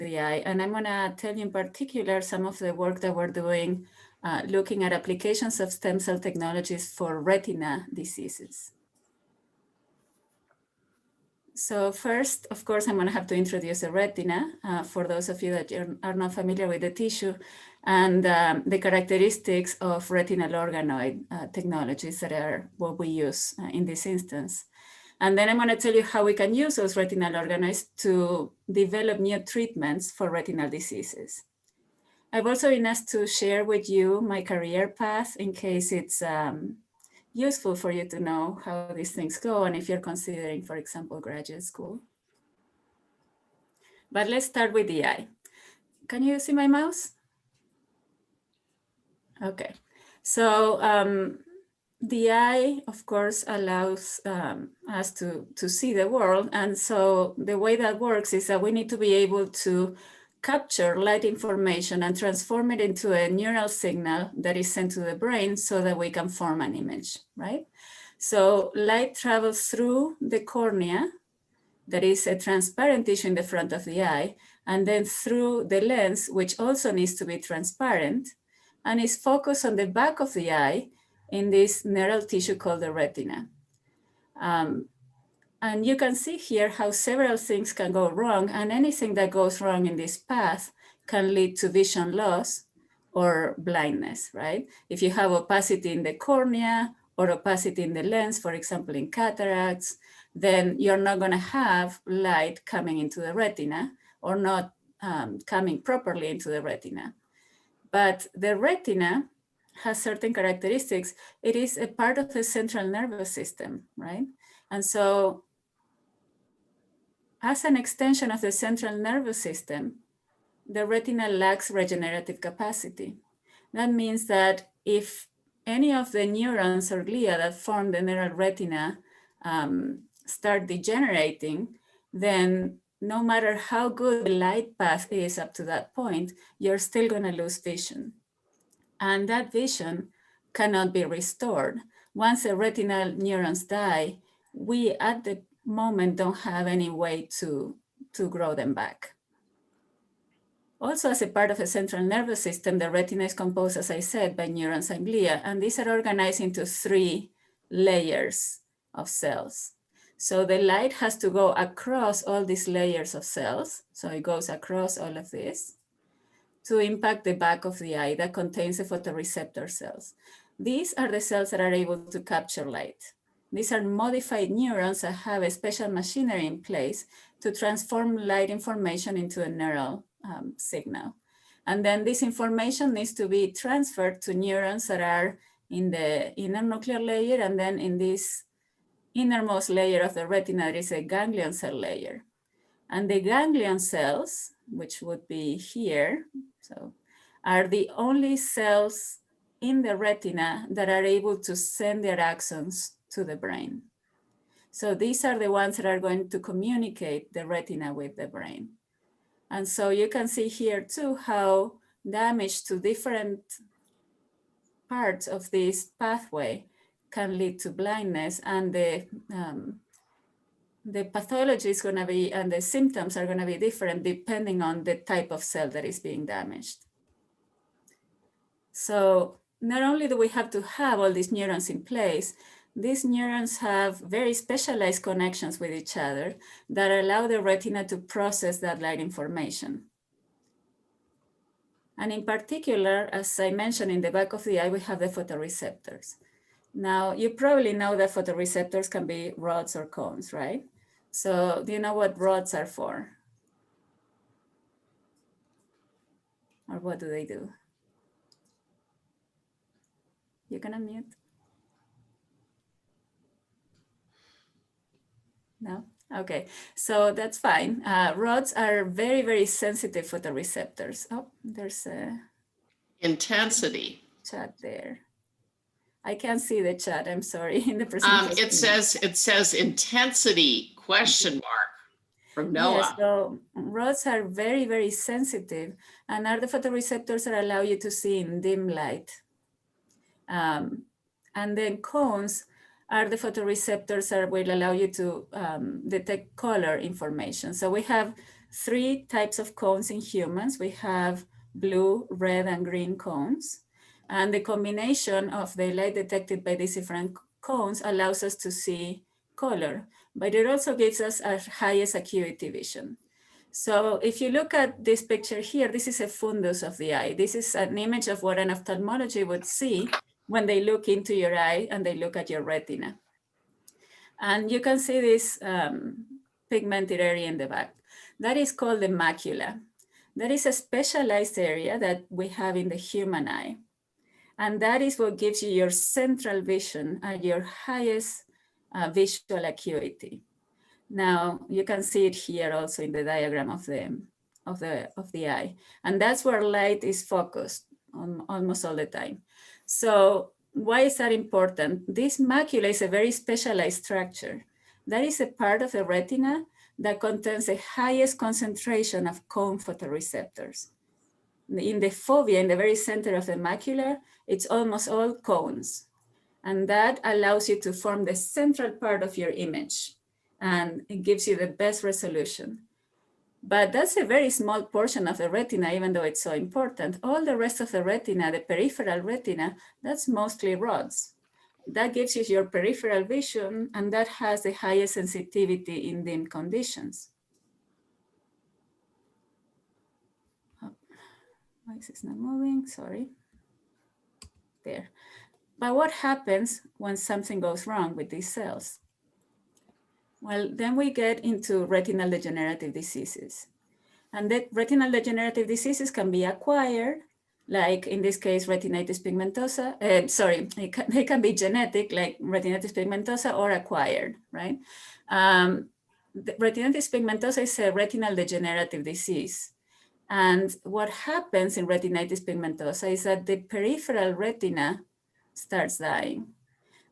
the eye. And I'm gonna tell you in particular some of the work that we're doing looking at applications of stem cell technologies for retina diseases. So first, of course, I'm gonna have to introduce the retina for those of you that are not familiar with the tissue and the characteristics of retinal organoid technologies that are what we use in this instance. And then I'm going to tell you how we can use those retinal organoids to develop new treatments for retinal diseases. I've also been asked to share with you my career path in case it's useful for you to know how these things go and if you're considering, for example, graduate school. But let's start with the eye. Can you see my mouse? Okay, so the eye, of course, allows us to see the world. And so the way that works is that we need to be able to capture light information and transform it into a neural signal that is sent to the brain so that we can form an image, right? So light travels through the cornea, that is a transparent tissue in the front of the eye, and then through the lens, which also needs to be transparent, and is focused on the back of the eye in this neural tissue called the retina. And you can see here how several things can go wrong, and anything that goes wrong in this path can lead to vision loss or blindness, right? If you have opacity in the cornea or opacity in the lens, for example, in cataracts, then you're not gonna have light coming into the retina or not coming properly into the retina. But the retina has certain characteristics. It is a part of the central nervous system, right? And so as an extension of the central nervous system, the retina lacks regenerative capacity. That means that if any of the neurons or glia that form the neural retina start degenerating, then no matter how good the light path is up to that point, you're still gonna lose vision. And that vision cannot be restored. Once the retinal neurons die, we at the moment don't have any way to grow them back. Also, as a part of the central nervous system, the retina is composed, as I said, by neurons and glia, and these are organized into 3 layers of cells. So the light has to go across all these layers of cells. So it goes across all of this to impact the back of the eye that contains the photoreceptor cells. These are the cells that are able to capture light. These are modified neurons that have a special machinery in place to transform light information into a neural signal. And then this information needs to be transferred to neurons that are in the inner nuclear layer, and then in this innermost layer of the retina, there is a ganglion cell layer. And the ganglion cells, which would be here, so are the only cells in the retina that are able to send their axons to the brain. So these are the ones that are going to communicate the retina with the brain. And so you can see here too how damage to different parts of this pathway can lead to blindness, and the pathology is going to be, and the symptoms are going to be different depending on the type of cell that is being damaged. So not only do we have to have all these neurons in place, these neurons have very specialized connections with each other that allow the retina to process that light information. And in particular, as I mentioned, in the back of the eye, we have the photoreceptors. Now, you probably know that photoreceptors can be rods or cones, right? So do you know what rods are for? Or what do they do? You can unmute. No? Okay, so that's fine. Rods are very, very sensitive photoreceptors. Oh, there's a intensity chat there. I can't see the chat, I'm sorry, in the presentation. It says intensity, question mark, from Noah. Yes, so rods are very, very sensitive and are the photoreceptors that allow you to see in dim light. And then cones are the photoreceptors that will allow you to detect color information. So we have three types of cones in humans. We have blue, red, and green cones. And the combination of the light detected by these different cones allows us to see color, but it also gives us our highest acuity vision. So if you look at this picture here, this is a fundus of the eye. This is an image of what an ophthalmology would see when they look into your eye and they look at your retina. And you can see this pigmented area in the back. That is called the macula. That is a specialized area that we have in the human eye. And that is what gives you your central vision at your highest visual acuity. Now, you can see it here also in the diagram of the eye. And that's where light is focused on almost all the time. So why is that important? This macula is a very specialized structure. That is a part of the retina that contains the highest concentration of cone photoreceptors. In the fovea, in the very center of the macula, it's almost all cones. And that allows you to form the central part of your image. And it gives you the best resolution. But that's a very small portion of the retina, even though it's so important. All the rest of the retina, the peripheral retina, that's mostly rods. That gives you your peripheral vision, and that has the highest sensitivity in dim conditions. Why is this not moving? Sorry. There. But what happens when something goes wrong with these cells? Well, then we get into retinal degenerative diseases. And that retinal degenerative diseases can be acquired, like in this case, retinitis pigmentosa. They can be genetic, like retinitis pigmentosa, or acquired, right? Retinitis pigmentosa is a retinal degenerative disease. And what happens in retinitis pigmentosa is that the peripheral retina starts dying.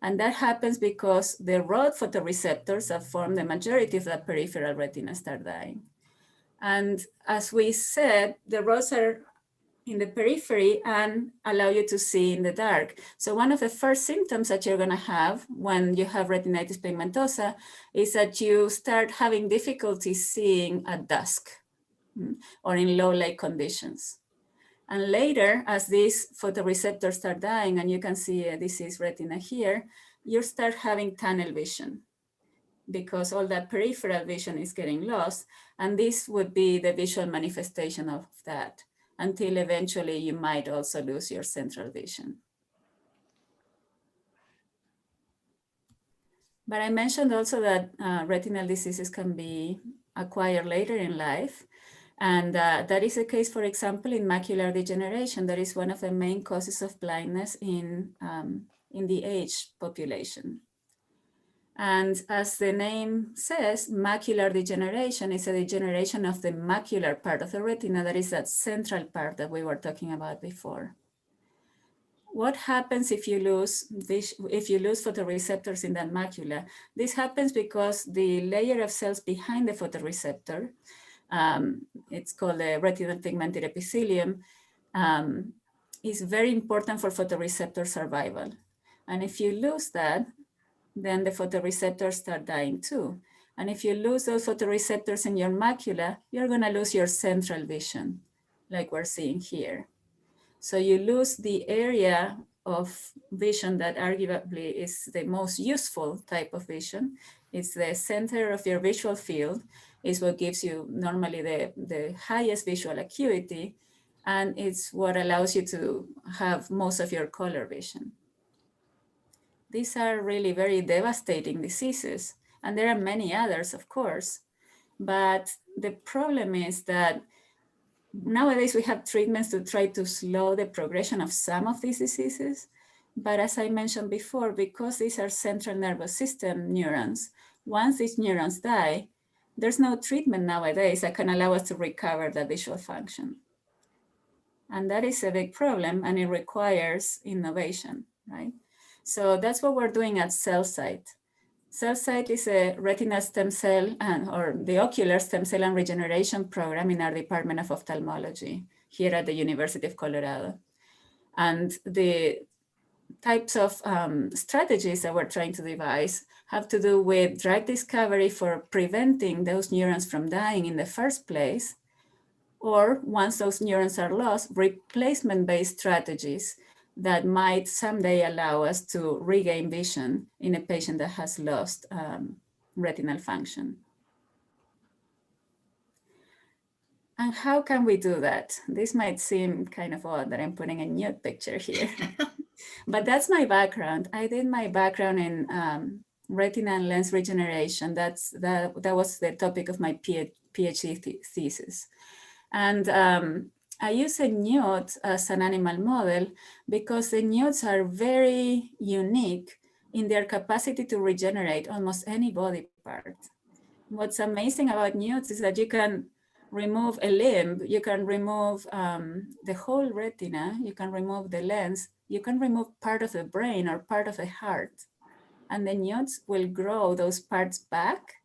And that happens because the rod photoreceptors that form the majority of the peripheral retina start dying. And as we said, the rods are in the periphery and allow you to see in the dark. So one of the first symptoms that you're going to have when you have retinitis pigmentosa is that you start having difficulty seeing at dusk or in low light conditions. And later, as these photoreceptors start dying, and you can see a diseased retina here, you start having tunnel vision because all that peripheral vision is getting lost. And this would be the visual manifestation of that until eventually you might also lose your central vision. But I mentioned also that retinal diseases can be acquired later in life. And that is the case, for example, in macular degeneration. That is one of the main causes of blindness in the aged population. And as the name says, macular degeneration is a degeneration of the macular part of the retina. That is that central part that we were talking about before. What happens if you lose photoreceptors in that macula? This happens because the layer of cells behind the photoreceptor, it's called the retinal pigmented epithelium, is very important for photoreceptor survival. And if you lose that, then the photoreceptors start dying too. And if you lose those photoreceptors in your macula, you're going to lose your central vision, like we're seeing here. So you lose the area of vision that arguably is the most useful type of vision. It's the center of your visual field, is what gives you normally the highest visual acuity, and it's what allows you to have most of your color vision. These are really very devastating diseases, and there are many others, of course. But the problem is that nowadays we have treatments to try to slow the progression of some of these diseases. But as I mentioned before, because these are central nervous system neurons, once these neurons die, there's no treatment nowadays that can allow us to recover the visual function. And that is a big problem, and it requires innovation, right? So that's what we're doing at Cell-Sight. Cell-Sight is a retinal stem cell or the ocular stem cell and regeneration program in our Department of Ophthalmology here at the University of Colorado. And the types of strategies that we're trying to devise have to do with drug discovery for preventing those neurons from dying in the first place, or once those neurons are lost, replacement-based strategies that might someday allow us to regain vision in a patient that has lost retinal function. And how can we do that? This might seem kind of odd that I'm putting a nude picture here, but that's my background. I did my background in retina and lens regeneration. That was the topic of my PhD thesis. And I use a nude as an animal model because the nudes are very unique in their capacity to regenerate almost any body part. What's amazing about nudes is that you can remove a limb, you can remove the whole retina, you can remove the lens, you can remove part of the brain or part of the heart, and the nudes will grow those parts back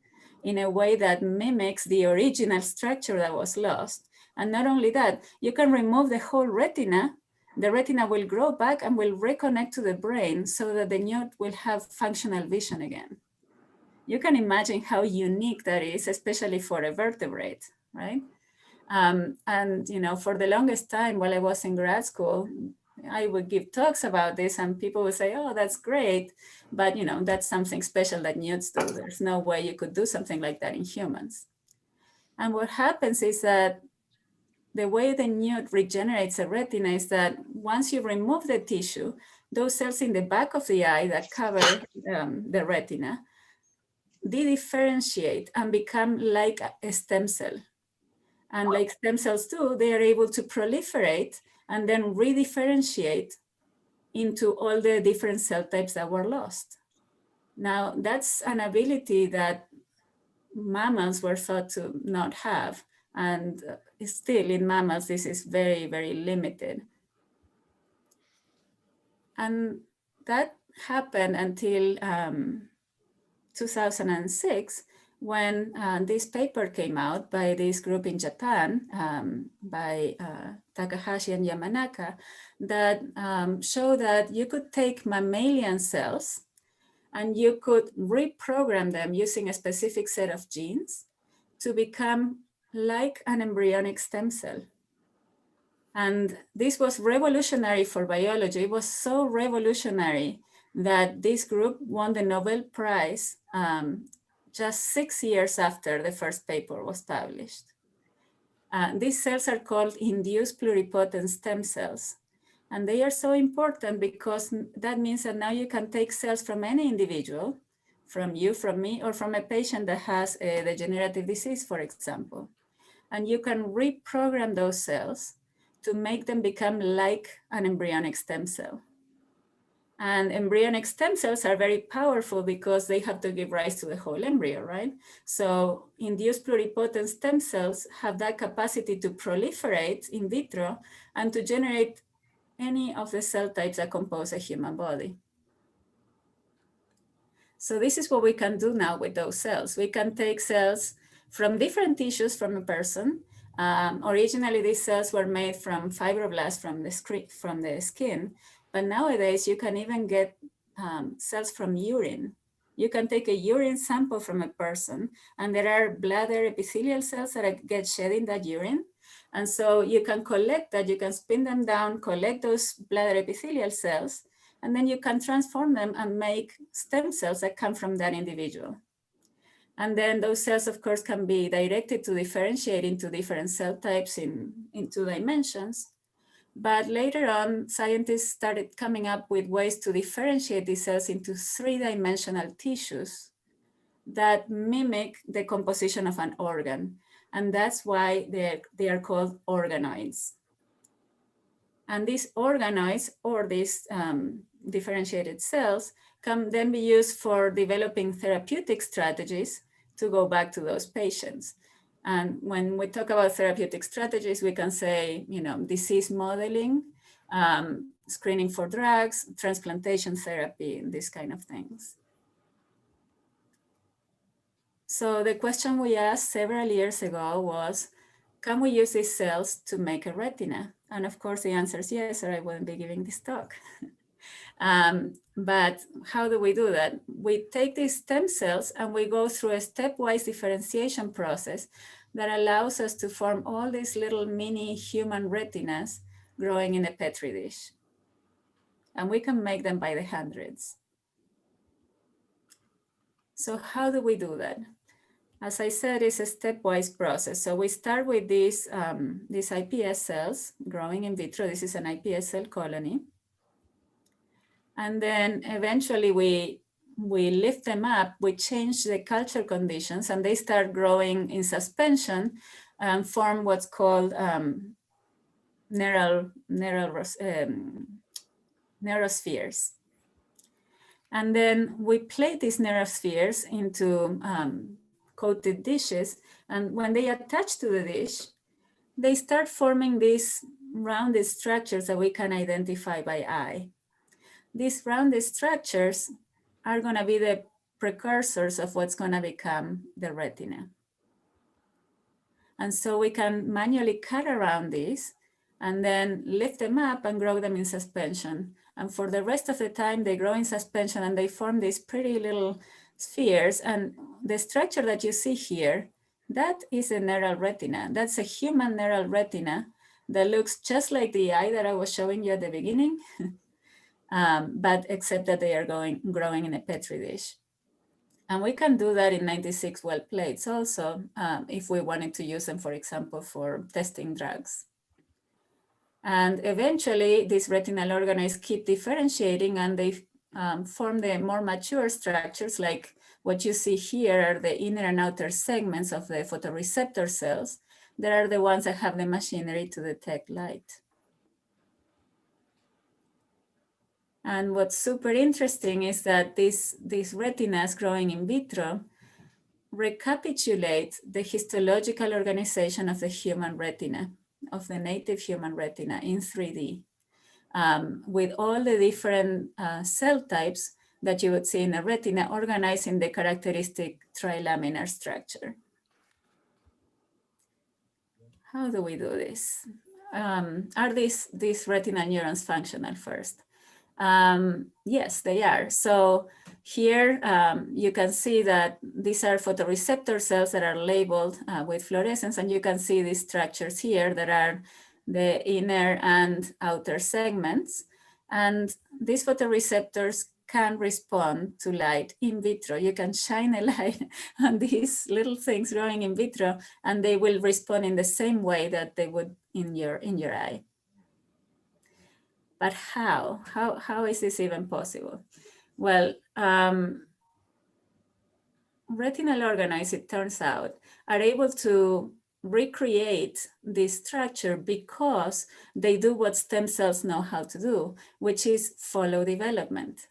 in a way that mimics the original structure that was lost. And not only that, you can remove the whole retina, the retina will grow back and will reconnect to the brain so that the nude will have functional vision again. You can imagine how unique that is, especially for a vertebrate, right? And for the longest time while I was in grad school, I would give talks about this and people would say, oh, that's great. But that's something special that nudes do. There's no way you could do something like that in humans. And what happens is that the way the nude regenerates a retina is that once you remove the tissue, those cells in the back of the eye that cover the retina, they differentiate and become like a stem cell. And like stem cells do, they are able to proliferate and then redifferentiate into all the different cell types that were lost. Now, that's an ability that mammals were thought to not have. And still in mammals, this is very, very limited. And that happened until 2006, when this paper came out by this group in Japan, by Takahashi and Yamanaka, that showed that you could take mammalian cells and you could reprogram them using a specific set of genes to become like an embryonic stem cell. And this was revolutionary for biology. It was so revolutionary that this group won the Nobel Prize just 6 years after the first paper was published. These cells are called induced pluripotent stem cells. And they are so important because that means that now you can take cells from any individual, from you, from me, or from a patient that has a degenerative disease, for example. And you can reprogram those cells to make them become like an embryonic stem cell. And embryonic stem cells are very powerful because they have to give rise to the whole embryo, right? So induced pluripotent stem cells have that capacity to proliferate in vitro and to generate any of the cell types that compose a human body. So this is what we can do now with those cells. We can take cells from different tissues from a person. Originally, these cells were made from fibroblasts from the skin, but nowadays you can even get cells from urine. You can take a urine sample from a person, and there are bladder epithelial cells that get shed in that urine. And so you can collect that, you can spin them down, collect those bladder epithelial cells, and then you can transform them and make stem cells that come from that individual. And then those cells, of course, can be directed to differentiate into different cell types in 2 dimensions. But later on, scientists started coming up with ways to differentiate these cells into 3-dimensional tissues that mimic the composition of an organ. And that's why they are called organoids. And these organoids, or these differentiated cells, can then be used for developing therapeutic strategies to go back to those patients. And when we talk about therapeutic strategies, we can say, disease modeling, screening for drugs, transplantation therapy, and these kind of things. So the question we asked several years ago was, can we use these cells to make a retina? And of course, the answer is yes, or I wouldn't be giving this talk. But how do we do that? We take these stem cells and we go through a stepwise differentiation process that allows us to form all these little mini human retinas growing in a Petri dish. And we can make them by the hundreds. So how do we do that? As I said, it's a stepwise process. So we start with these iPS cells growing in vitro. This is an iPS cell colony. And then eventually we lift them up, we change the culture conditions, and they start growing in suspension and form what's called neurospheres. And then we plate these neurospheres into coated dishes. And when they attach to the dish, they start forming these rounded structures that we can identify by eye. These rounded structures are going to be the precursors of what's going to become the retina. And so we can manually cut around these and then lift them up and grow them in suspension. And for the rest of the time, they grow in suspension and they form these pretty little spheres. And the structure that you see here, that is a neural retina. That's a human neural retina that looks just like the eye that I was showing you at the beginning, but except that they are growing in a Petri dish. And we can do that in 96 well plates also, if we wanted to use them, for example, for testing drugs. And eventually, these retinal organoids keep differentiating and they form the more mature structures, like what you see here are the inner and outer segments of the photoreceptor cells that are the ones that have the machinery to detect light. And what's super interesting is that these retinas growing in vitro recapitulate the histological organization of the human retina, of the native human retina in 3D, with all the different cell types that you would see in a retina organized in the characteristic trilaminar structure. How do we do this? Are these retinal neurons functional first? Yes, they are. So here you can see that these are photoreceptor cells that are labeled with fluorescence, and you can see these structures here that are the inner and outer segments. And these photoreceptors can respond to light in vitro. You can shine a light on these little things growing in vitro, and they will respond in the same way that they would in your eye. But how? How is this even possible? Well, retinal organoids, it turns out, are able to recreate this structure because they do what stem cells know how to do, which is follow development.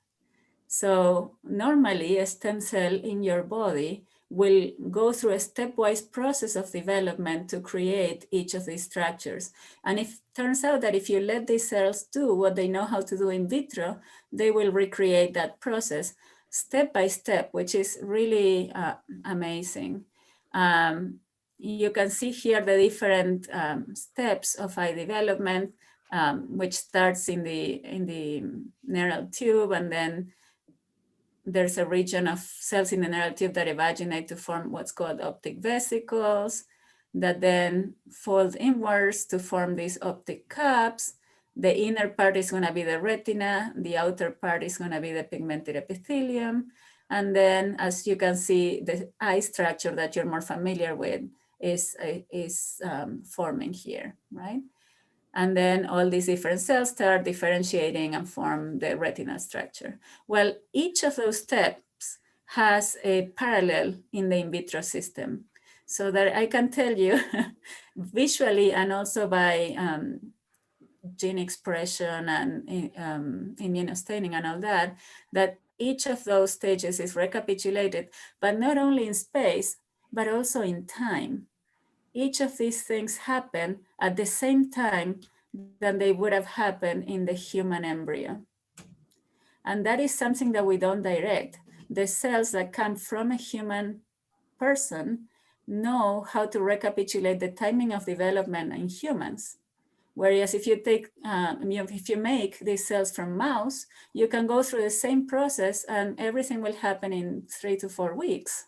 So normally a stem cell in your body will go through a stepwise process of development to create each of these structures. And it turns out that if you let these cells do what they know how to do in vitro, they will recreate that process step by step, which is really amazing. You can see here the different steps of eye development, which starts in the neural tube, and then there's a region of cells in the neural tube that evaginate to form what's called optic vesicles that then fold inwards to form these optic cups. The inner part is going to be the retina. The outer part is going to be the pigmented epithelium. And then, as you can see, the eye structure that you're more familiar with is forming here, right? And then all these different cells start differentiating and form the retinal structure. Well, each of those steps has a parallel in the in vitro system. So that I can tell you visually and also by gene expression and immunostaining and all that, that each of those stages is recapitulated, but not only in space, but also in time. Each of these things happen at the same time than they would have happened in the human embryo. And that is something that we don't direct. The cells that come from a human person know how to recapitulate the timing of development in humans, Whereas if you take, if you make these cells from mouse, you can go through the same process and everything will happen in 3 to 4 weeks.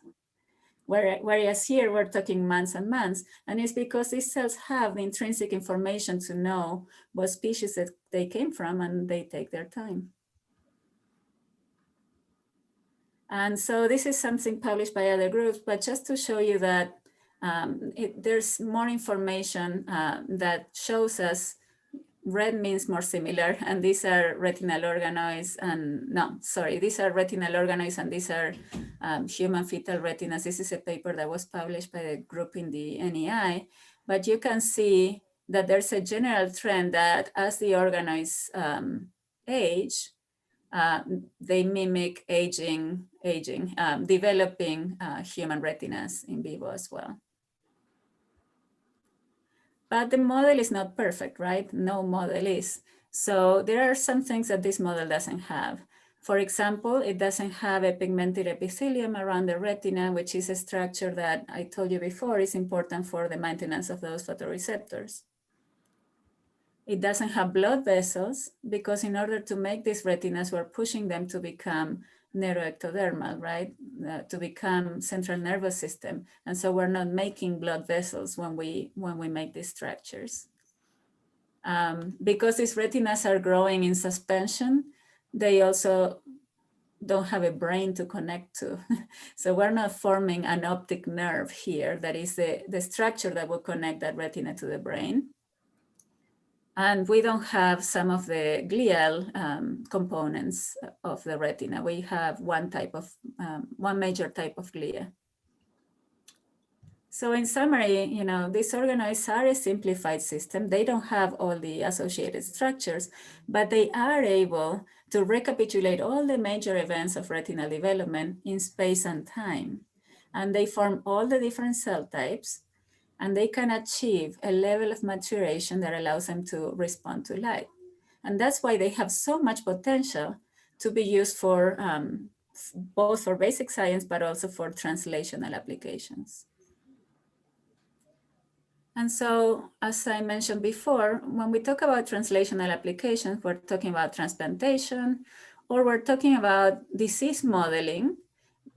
Whereas here we're talking months and months, and it's because these cells have the intrinsic information to know what species that they came from, and they take their time. And so this is something published by other groups, but just to show you that there's more information that shows us red means more similar, and these are retinal organoids, and no, sorry, these are retinal organoids, and these are human fetal retinas. This is a paper that was published by the group in the NEI, but you can see that there's a general trend that as the organoids age, they mimic aging, developing human retinas in vivo as well. But the model is not perfect, right? No model is. So there are some things that this model doesn't have. For example, it doesn't have a pigmented epithelium around the retina, which is a structure that I told you before is important for the maintenance of those photoreceptors. It doesn't have blood vessels because in order to make these retinas, we're pushing them to become neuroectodermal, right? To become central nervous system. And so we're not making blood vessels when we make these structures. Because these retinas are growing in suspension, they also don't have a brain to connect to. So we're not forming an optic nerve here. That is the structure that will connect that retina to the brain. And we don't have some of the glial components of the retina. We have one major type of glia. So in summary, these organoids are a simplified system. They don't have all the associated structures, but they are able to recapitulate all the major events of retinal development in space and time. And they form all the different cell types, and they can achieve a level of maturation that allows them to respond to light. And that's why they have so much potential to be used for both for basic science, but also for translational applications. And so, as I mentioned before, when we talk about translational applications, we're talking about transplantation, or we're talking about disease modeling,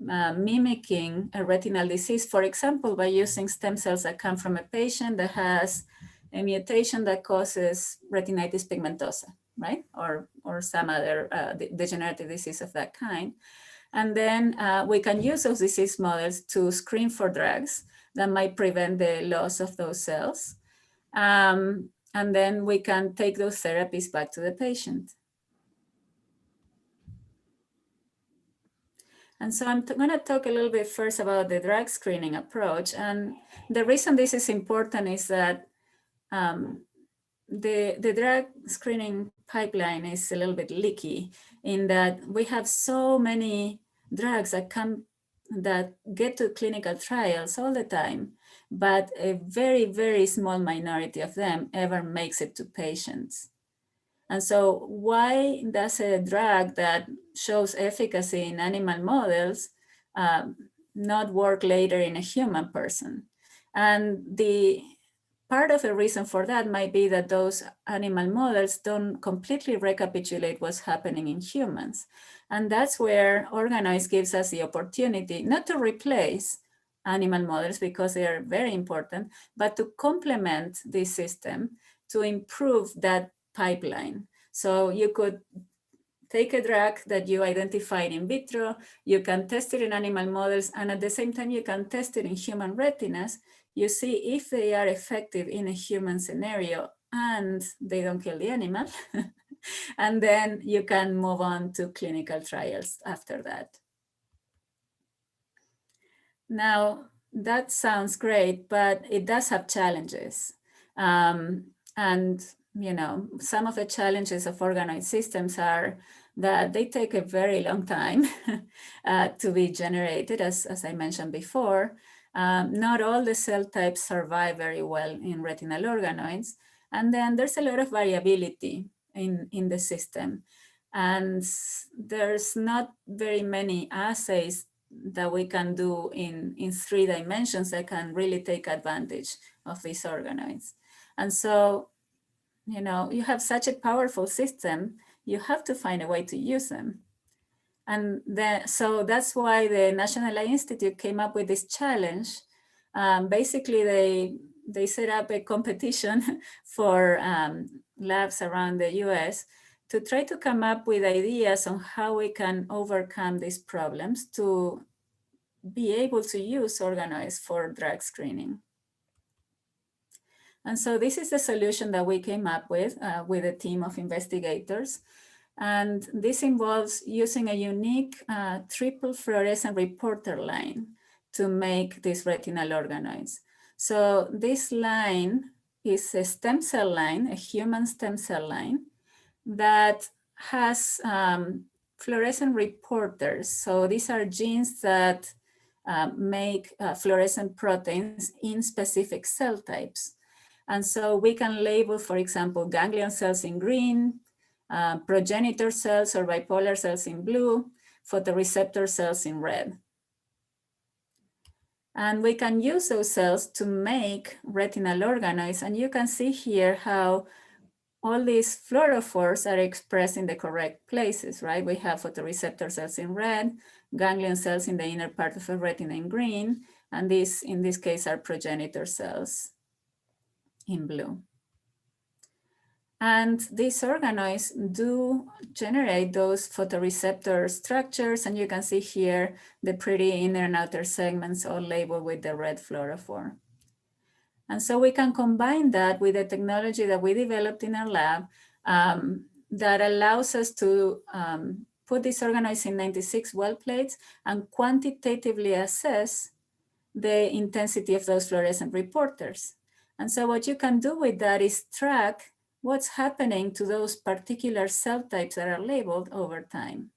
mimicking a retinal disease, for example, by using stem cells that come from a patient that has a mutation that causes retinitis pigmentosa, right? Or some other degenerative disease of that kind. And then we can use those disease models to screen for drugs that might prevent the loss of those cells. And then we can take those therapies back to the patient. And so I'm going to talk a little bit first about the drug screening approach. And the reason this is important is that the drug screening pipeline is a little bit leaky in that we have so many drugs that get to clinical trials all the time, but a very, very small minority of them ever makes it to patients. And so why does a drug that shows efficacy in animal models not work later in a human person? And the part of the reason for that might be that those animal models don't completely recapitulate what's happening in humans. And that's where organoids gives us the opportunity not to replace animal models because they are very important, but to complement this system to improve that pipeline. So you could take a drug that you identified in vitro, you can test it in animal models, and at the same time you can test it in human retinas. You see if they are effective in a human scenario and they don't kill the animal. And then you can move on to clinical trials after that. Now, that sounds great, but it does have challenges. And some of the challenges of organoid systems are that they take a very long time to be generated, as I mentioned before. Not all the cell types survive very well in retinal organoids. And then there's a lot of variability in the system. And there's not very many assays that we can do in 3 dimensions that can really take advantage of these organoids. And so you have such a powerful system, you have to find a way to use them. And so that's why the National Eye Institute came up with this challenge. Basically, they set up a competition for labs around the US to try to come up with ideas on how we can overcome these problems to be able to use organoids for drug screening. And so this is the solution that we came up with a team of investigators. And this involves using a unique triple fluorescent reporter line to make these retinal organoids. So this line is a stem cell line, a human stem cell line that has fluorescent reporters. So these are genes that make fluorescent proteins in specific cell types. And so we can label, for example, ganglion cells in green, progenitor cells or bipolar cells in blue, photoreceptor cells in red. And we can use those cells to make retinal organoids. And you can see here how all these fluorophores are expressed in the correct places, right? We have photoreceptor cells in red, ganglion cells in the inner part of the retina in green, and these, in this case, are progenitor cells in blue. And these organoids do generate those photoreceptor structures, and you can see here the pretty inner and outer segments all labeled with the red fluorophore. And so we can combine that with the technology that we developed in our lab that allows us to put these organoids in 96 well plates and quantitatively assess the intensity of those fluorescent reporters. And so what you can do with that is track what's happening to those particular cell types that are labeled over time.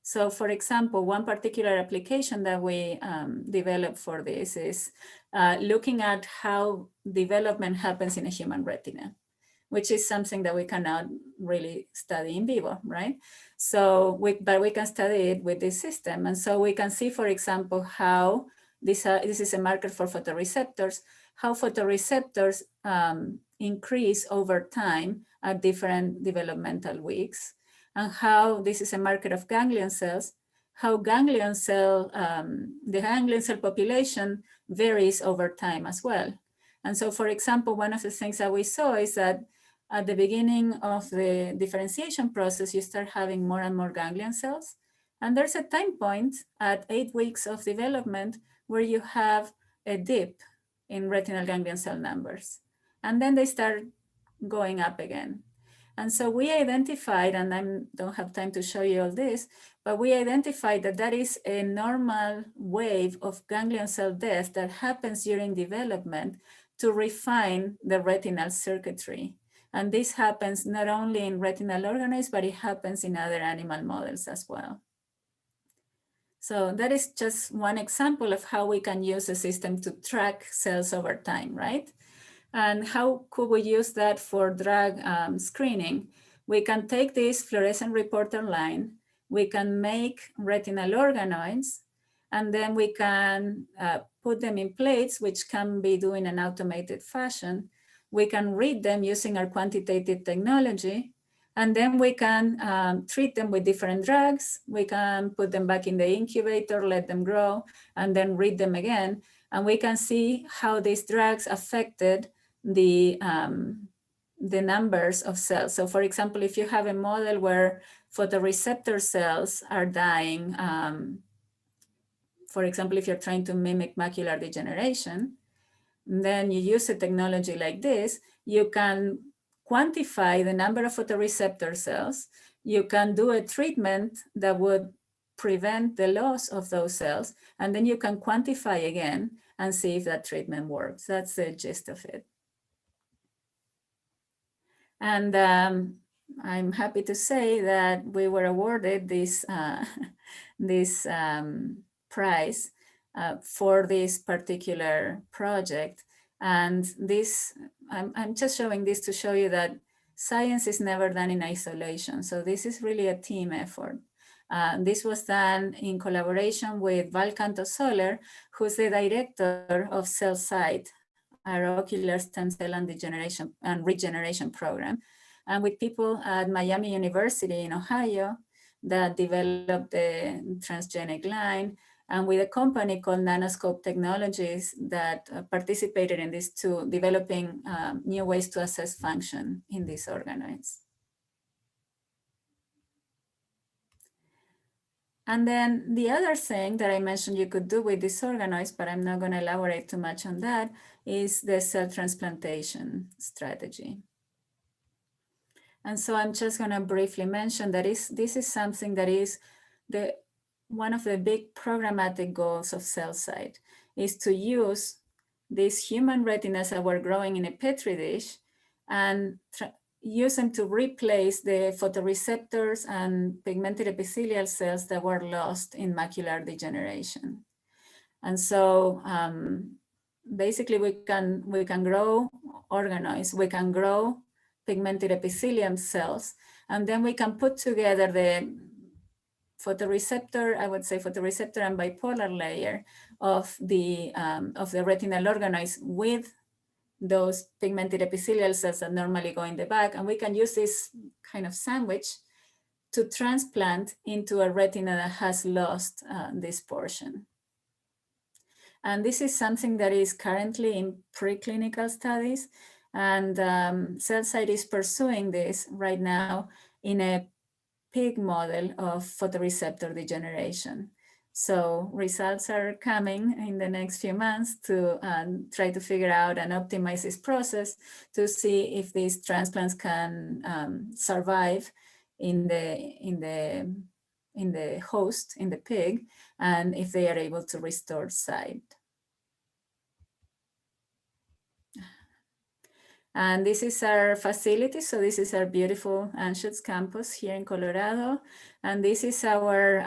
So for example, one particular application that we developed for this is looking at how development happens in a human retina, which is something that we cannot really study in vivo, right? So, but we can study it with this system. And so we can see, for example, how this is a marker for photoreceptors, how photoreceptors increase over time at different developmental weeks, and how this is a marker of ganglion cells, how ganglion cell, the ganglion cell population varies over time as well. And so, for example, one of the things that we saw is that at the beginning of the differentiation process, you start having more and more ganglion cells. And there's a time point at 8 weeks of development where you have a dip in retinal ganglion cell numbers. And then they start going up again. And so we identified, and I don't have time to show you all this, but we identified that that is a normal wave of ganglion cell death that happens during development to refine the retinal circuitry. And this happens not only in retinal organoids, but it happens in other animal models as well. So that is just one example of how we can use a system to track cells over time, right? And how could we use that for drug screening? We can take this fluorescent reporter line, we can make retinal organoids, and then we can put them in plates, which can be done in an automated fashion. We can read them using our quantitative technology, and then we can treat them with different drugs. We can put them back in the incubator, let them grow, and then read them again. And we can see how these drugs affected the numbers of cells. So for example, if you have a model where photoreceptor cells are dying, for example, if you're trying to mimic macular degeneration, then you use a technology like this, you can quantify the number of photoreceptor cells, you can do a treatment that would prevent the loss of those cells, and then you can quantify again and see if that treatment works. That's the gist of it. And I'm happy to say that we were awarded this, this prize for this particular project. And this, I'm just showing this to show you that science is never done in isolation. So this is really a team effort. This was done in collaboration with Val Canto Soler, who's the director of Cell-Site our ocular stem cell and degeneration and regeneration program, and with people at Miami University in Ohio that developed the transgenic line, and with a company called Nanoscope Technologies that participated in this too, developing new ways to assess function in these organoids. And then the other thing that I mentioned you could do with these organoids, but I'm not going to elaborate too much on that, is the cell transplantation strategy. And so I'm just going to briefly mention that this is something that is one of the big programmatic goals of CellSite, is to use these human retinas that were growing in a petri dish and use them to replace the photoreceptors and pigmented epithelial cells that were lost in macular degeneration. And so basically we can grow organoids, we can grow pigmented epithelium cells, and then we can put together the photoreceptor, I would say photoreceptor and bipolar layer of the retinal organoids with those pigmented epithelial cells that normally go in the back. And we can use this kind of sandwich to transplant into a retina that has lost this portion. And this is something that is currently in preclinical studies. And CellSite is pursuing this right now in a pig model of photoreceptor degeneration. So results are coming in the next few months to try to figure out and optimize this process to see if these transplants can survive in the host, in the pig, and if they are able to restore sight. And this is our facility. So this is our beautiful Anschutz campus here in Colorado. And this is our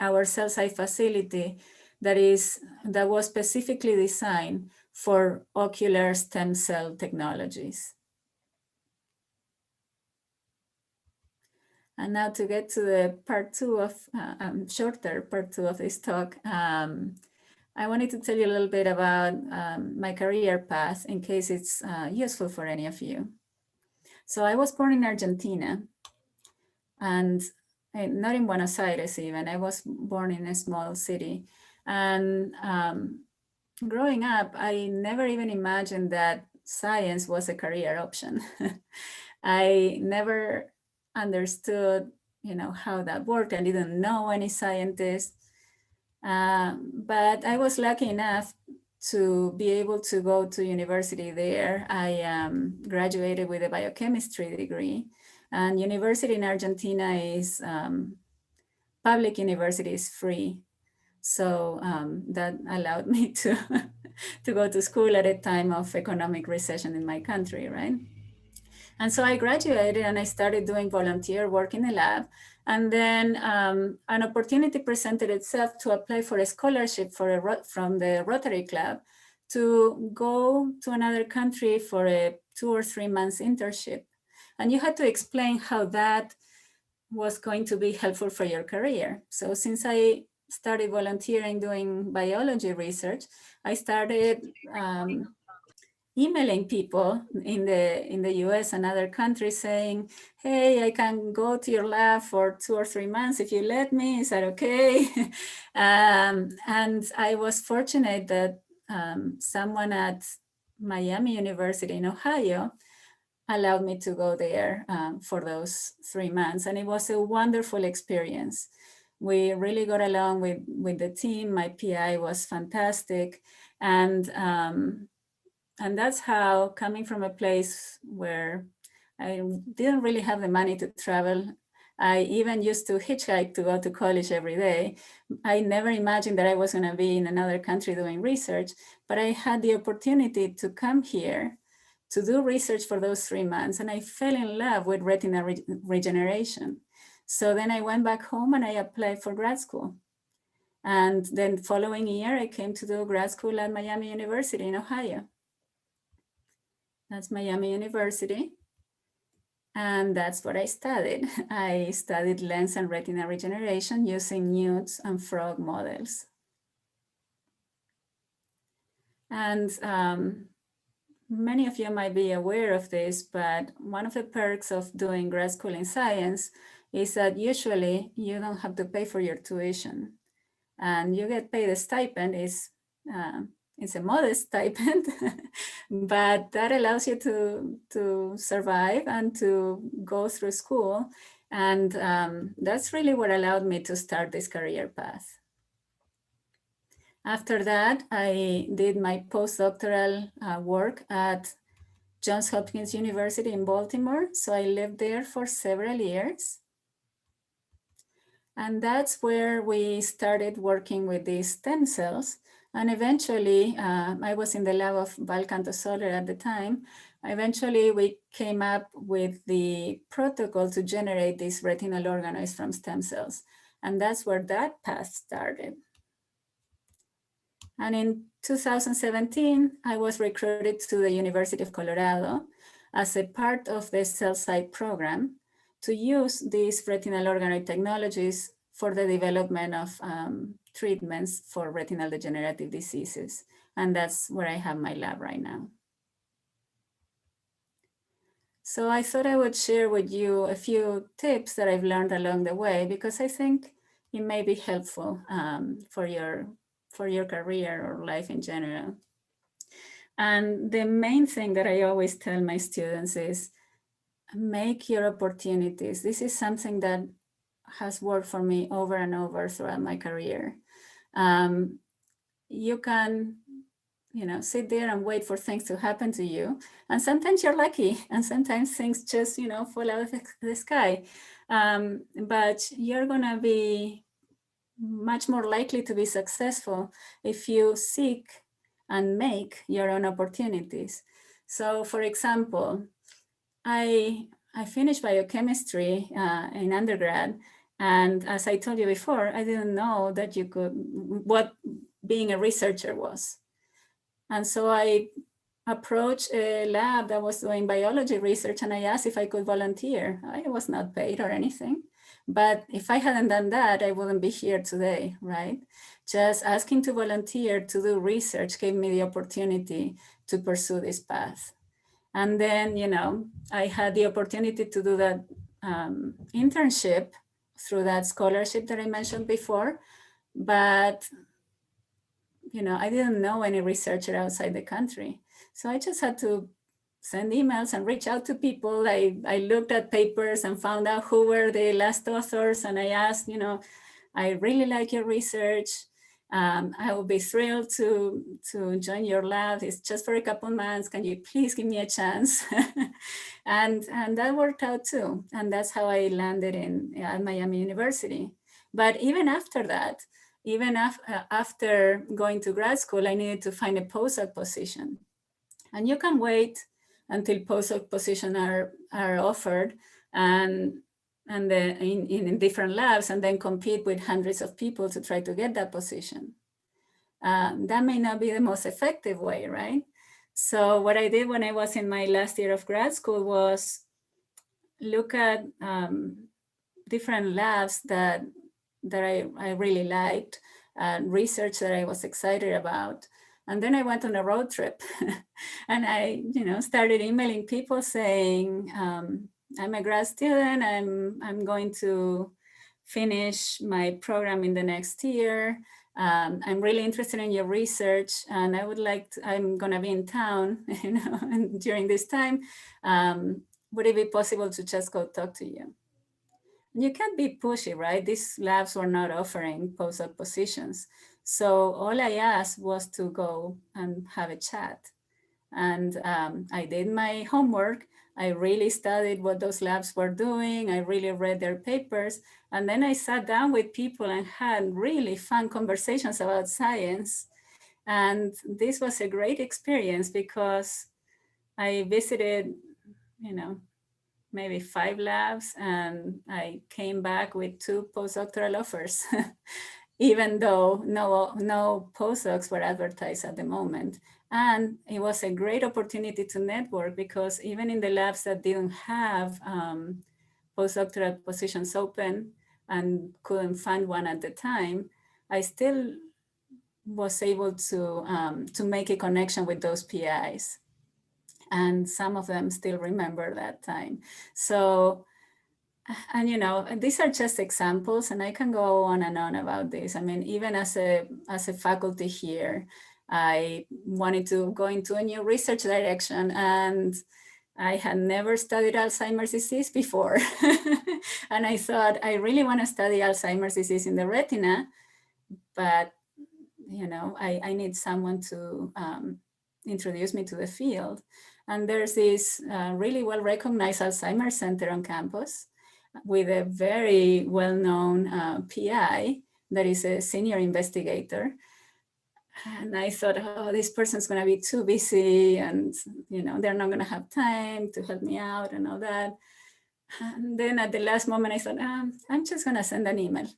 CellSite facility that was specifically designed for ocular stem cell technologies. And now to get to the part two of, shorter part two of this talk, I wanted to tell you a little bit about my career path in case it's useful for any of you. So I was born in Argentina, and not in Buenos Aires even. I was born in a small city. And growing up, I never even imagined that science was a career option. I never understood, how that worked. I didn't know any scientists. But I was lucky enough to be able to go to university there. I graduated with a biochemistry degree, and university in Argentina is, public university is free. So that allowed me to, to go to school at a time of economic recession in my country, right? And so I graduated and I started doing volunteer work in the lab. And then an opportunity presented itself to apply for a scholarship from the Rotary Club to go to another country for a 2 or 3 months internship. And you had to explain how that was going to be helpful for your career. So since I started volunteering doing biology research, I started emailing people in the US and other countries saying, hey, I can go to your lab for 2 or 3 months if you let me, is that okay? And I was fortunate that someone at Miami University in Ohio allowed me to go there for those 3 months. And it was a wonderful experience. We really got along with the team. My PI was fantastic. And that's how, coming from a place where I didn't really have the money to travel, I even used to hitchhike to go to college every day. I never imagined that I was going to be in another country doing research, but I had the opportunity to come here to do research for those 3 months, and I fell in love with retina regeneration. So then I went back home and I applied for grad school. And then following year, I came to do grad school at Miami University in Ohio. That's Miami University. And that's what I studied. I studied lens and retina regeneration using newts and frog models. And many of you might be aware of this, but one of the perks of doing grad school in science is that usually you don't have to pay for your tuition, and you get paid a stipend. It's a modest stipend, but that allows you to survive and to go through school. And that's really what allowed me to start this career path. After that, I did my postdoctoral work at Johns Hopkins University in Baltimore. So I lived there for several years. And that's where we started working with these stem cells. And eventually, I was in the lab of Balkanto Soler at the time. Eventually, we came up with the protocol to generate these retinal organoids from stem cells. And that's where that path started. And in 2017, I was recruited to the University of Colorado as a part of the cell site program to use these retinal organoid technologies for the development of treatments for retinal degenerative diseases. And that's where I have my lab right now. So I thought I would share with you a few tips that I've learned along the way, because I think it may be helpful for your career or life in general. And the main thing that I always tell my students is make your opportunities. This is something that has worked for me over and over throughout my career. You can, sit there and wait for things to happen to you. And sometimes you're lucky, and sometimes things just, fall out of the sky. But you're gonna be much more likely to be successful if you seek and make your own opportunities. So for example, I finished biochemistry in undergrad. And as I told you before, I didn't know that what being a researcher was. And so I approached a lab that was doing biology research, and I asked if I could volunteer. I was not paid or anything. But if I hadn't done that, I wouldn't be here today, right? Just asking to volunteer to do research gave me the opportunity to pursue this path. And then, I had the opportunity to do that internship through that scholarship that I mentioned before. But, I didn't know any researcher outside the country. So I just had to send emails and reach out to people. I looked at papers and found out who were the last authors. And I asked, I really like your research. I will be thrilled to join your lab. It's just for a couple months. Can you please give me a chance? and that worked out too. And that's how I landed at Miami University. But even after that, even after going to grad school, I needed to find a postdoc position. And you can wait until postdoc positions are offered and in different labs, and then compete with hundreds of people to try to get that position. That may not be the most effective way, right? So what I did when I was in my last year of grad school was look at different labs that I really liked, research that I was excited about. And then I went on a road trip and I, started emailing people saying, I'm a grad student, I'm going to finish my program in the next year. I'm really interested in your research, and I'm gonna be in town, during this time. Would it be possible to just go talk to you? You can't be pushy, right? These labs were not offering postdoc positions. So all I asked was to go and have a chat. And I did my homework. I really studied what those labs were doing. I really read their papers. And then I sat down with people and had really fun conversations about science. And this was a great experience because I visited, maybe 5 labs, and I came back with 2 postdoctoral offers, even though no postdocs were advertised at the moment. And it was a great opportunity to network, because even in the labs that didn't have postdoctoral positions open and couldn't find one at the time, I still was able to make a connection with those PIs. And some of them still remember that time. So, and you know, these are just examples, and I can go on and on about this. I mean, even as a faculty here, I wanted to go into a new research direction, and I had never studied Alzheimer's disease before. And I thought, I really want to study Alzheimer's disease in the retina, but you know, I need someone to introduce me to the field. And there's this really well-recognized Alzheimer's Center on campus with a very well-known PI that is a senior investigator. And I thought, oh, this person's going to be too busy, and you know, they're not going to have time to help me out and all that. And then at the last moment, I thought, I'm just going to send an email.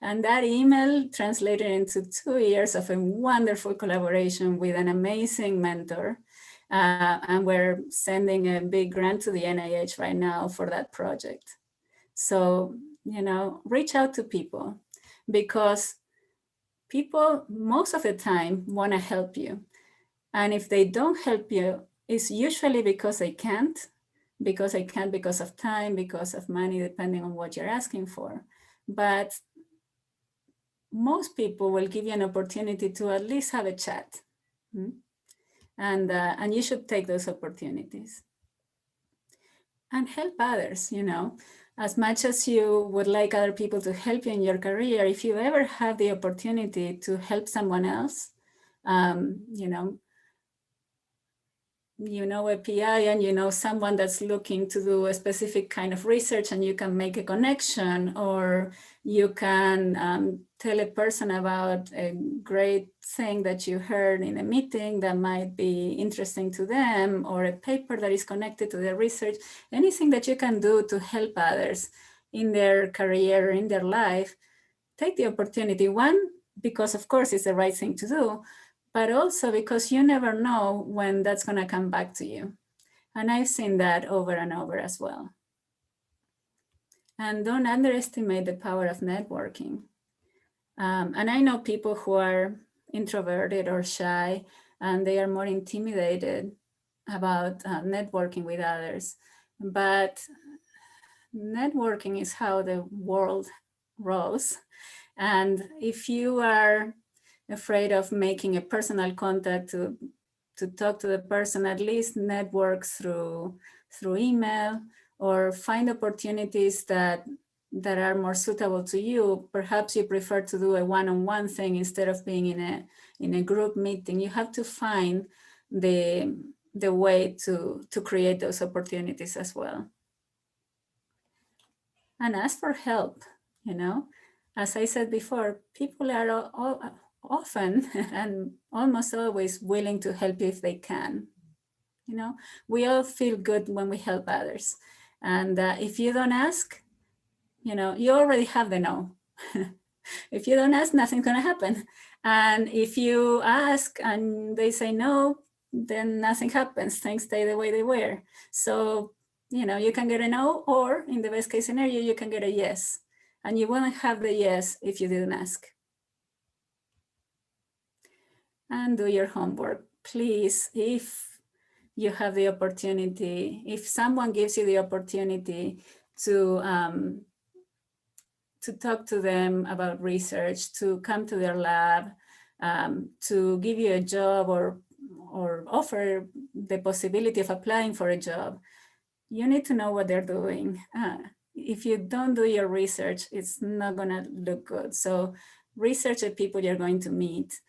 And that email translated into 2 years of a wonderful collaboration with an amazing mentor. And we're sending a big grant to the NIH right now for that project. So, you know, reach out to people, because people most of the time want to help you. And if they don't help you, it's usually because they can't, because of time, because of money, depending on what you're asking for. But most people will give you an opportunity to at least have a chat. And you should take those opportunities. And help others, you know. As much as you would like other people to help you in your career, if you ever have the opportunity to help someone else, you know a PI and you know someone that's looking to do a specific kind of research, and you can make a connection, or you can tell a person about a great thing that you heard in a meeting that might be interesting to them, or a paper that is connected to their research, anything that you can do to help others in their career, in their life, take the opportunity. One, because of course it's the right thing to do, but also because you never know when that's going to come back to you. And I've seen that over and over as well. And don't underestimate the power of networking. And I know people who are introverted or shy, and they are more intimidated about networking with others. But networking is how the world rolls. And if you are afraid of making a personal contact to talk to the person, at least network through email, or find opportunities that are more suitable to you. Perhaps you prefer to do a one-on-one thing instead of being in a group meeting. You have to find the way to create those opportunities as well. And ask for help, you know. As I said before, people are often and almost always willing to help you if they can. You know, we all feel good when we help others. And if you don't ask, you know, you already have the no. If you don't ask, nothing's going to happen. And if you ask and they say no, then nothing happens. Things stay the way they were. So, you know, you can get a no, or in the best case scenario, you can get a yes. And you wouldn't have the yes if you didn't ask. And do your homework, please. If you have the opportunity, if someone gives you the opportunity to talk to them about research, to come to their lab, to give you a job, or offer the possibility of applying for a job, you need to know what they're doing. If you don't do your research, it's not gonna look good. So research the people you're going to meet,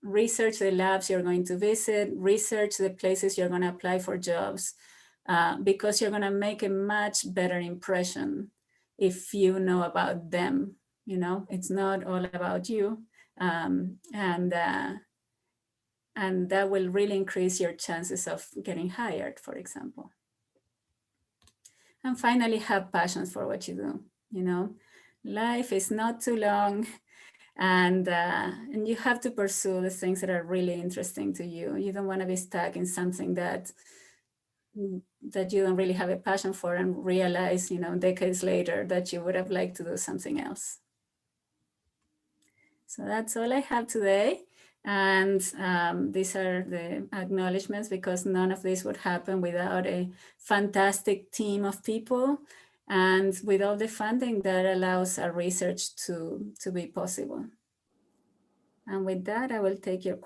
research the labs you're going to visit, research the places you're gonna apply for jobs, because you're gonna make a much better impression if you know about them. You know, it's not all about you. And that will really increase your chances of getting hired, for example. And finally, have passions for what you do. You know, life is not too long, and you have to pursue the things that are really interesting to you. You don't want to be stuck in something that you don't really have a passion for, and realize, you know, decades later that you would have liked to do something else. So that's all I have today. And these are the acknowledgements, because none of this would happen without a fantastic team of people and with all the funding that allows our research to be possible. And with that, I will take your questions.